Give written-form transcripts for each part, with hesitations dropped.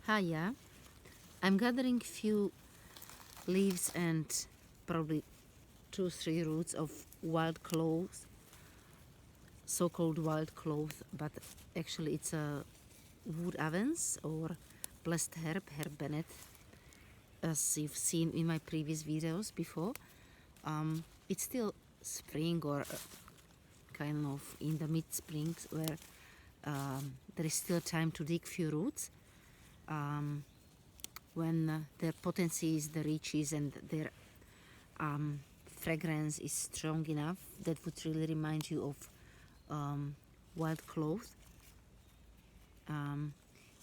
Hiya, I'm gathering few leaves and probably 2-3 roots of wild cloves, so-called wild cloves, but actually it's a wood avens or blessed herb Bennett, as you've seen in my previous videos before. It's still spring or kind of in the mid-spring where there is still time to dig few roots. When their potency is the reaches and their fragrance is strong enough, that would really remind you of wild clove.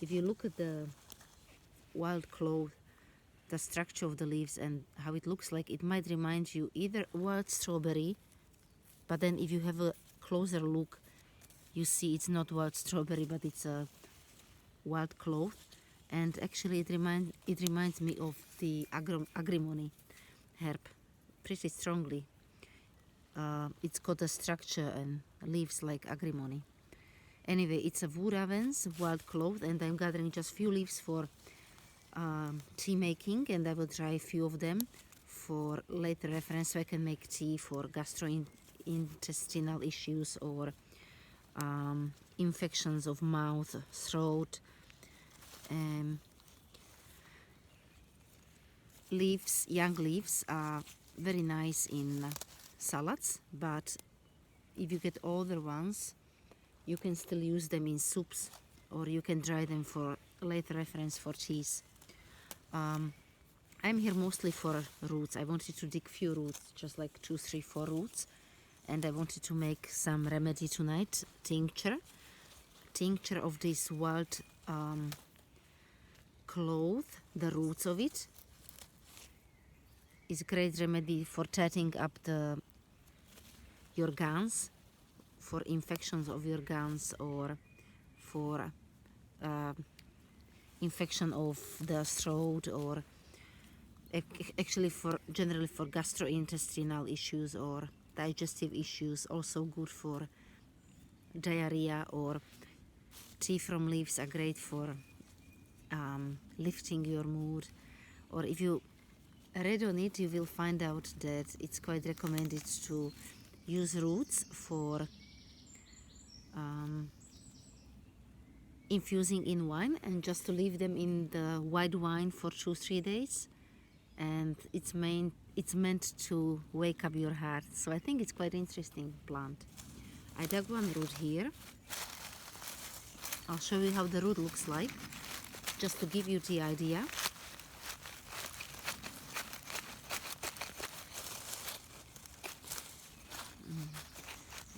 If you look at the wild clove, the structure of the leaves and how it looks like, it might remind you either wild strawberry, but then if you have a closer look, you see it's not wild strawberry, but it's a wild clove. And actually it reminds me of the agrimony herb pretty strongly. It's got a structure and leaves like agrimony. Anyway, it's a wood avens, wild clove, and I'm gathering just few leaves for tea making, and I will try a few of them for later reference so I can make tea for gastrointestinal issues or infections of mouth, throat. Leaves, young leaves are very nice in salads, but if you get older ones, you can still use them in soups, or you can dry them for later reference for teas. I'm here mostly for roots. I wanted to dig few roots, just like 2, 3, 4 roots, and I wanted to make some remedy tonight, tincture of this wild clove. The roots of it is a great remedy for tightening up your gums, for infections of your gums, or for infection of the throat, or actually generally for gastrointestinal issues or digestive issues. Also good for diarrhea, or tea from leaves are great for lifting your mood. Or if you read on it, you will find out that it's quite recommended to use roots for infusing in wine, and just to leave them in the white wine for 2-3 days, and it's meant to wake up your heart. So I think it's quite interesting plant. I dug one root here. I'll show you how the root looks like, just to give you the idea.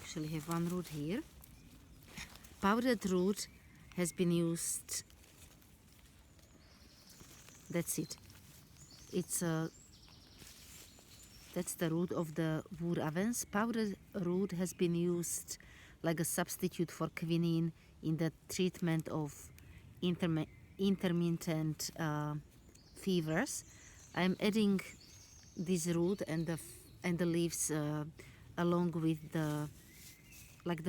Actually have one root here. Powdered root has been used. That's it. That's the root of the wood avens. Powdered root has been used like a substitute for quinine in the treatment of intermittent fevers. I'm adding this root and the leaves along with the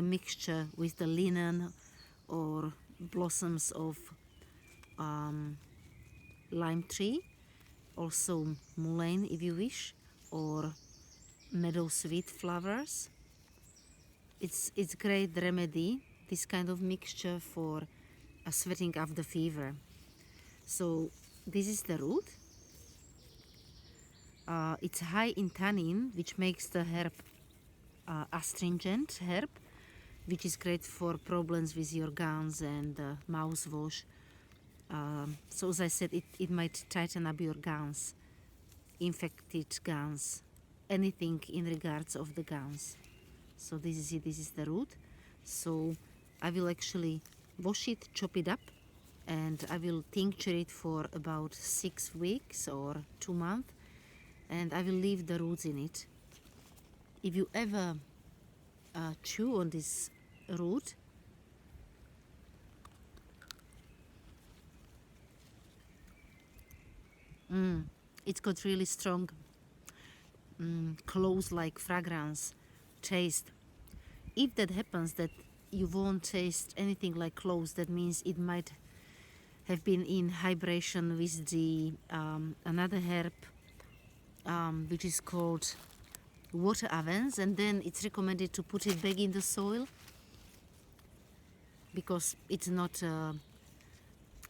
mixture with the linen or blossoms of lime tree, also mullein if you wish, or meadow sweet flowers. It's great remedy, this kind of mixture, for sweating off the fever. So this is the root. It's high in tannin, which makes the herb astringent herb, which is great for problems with your gums and mouthwash. So as I said, it might tighten up your gums, infected gums, anything in regards of the gums. So this is it, this is the root. So I will actually wash it, chop it up, and I will tincture it for about 6 weeks or 2 months, and I will leave the roots in it. If you ever chew on this root, it's got really strong clove-like fragrance taste. If that happens, that you won't taste anything like cloves, that means it might have been in hibernation with the another herb which is called water avens, and then it's recommended to put it back in the soil because it's not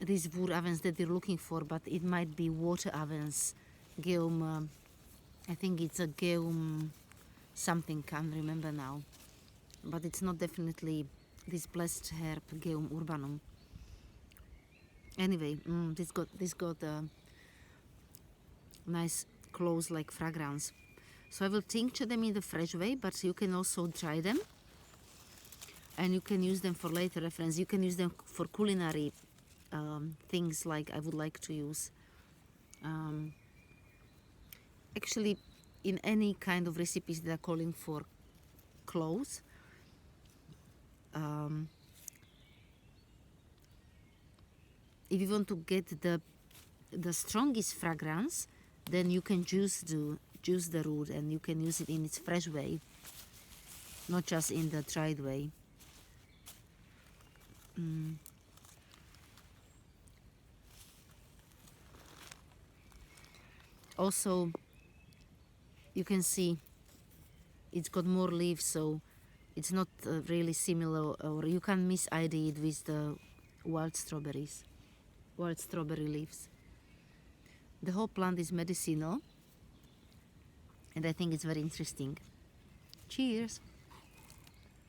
these wood avens that they're looking for, but it might be water avens, Geum. I think it's a Geum something, can't remember now, but it's not definitely this blessed herb Geum urbanum. Anyway, this got a nice close like fragrance. So I will tincture them in the fresh way, but you can also dry them and you can use them for later reference. You can use them for culinary things like I would like to use. Actually, in any kind of recipes that are calling for cloves, if you want to get the strongest fragrance, then you can juice the root and you can use it in its fresh way, not just in the dried way. Also, you can see it's got more leaves, so it's not really similar, or you can mis-ID it with the wild strawberry leaves. The whole plant is medicinal, and I think it's very interesting. Cheers!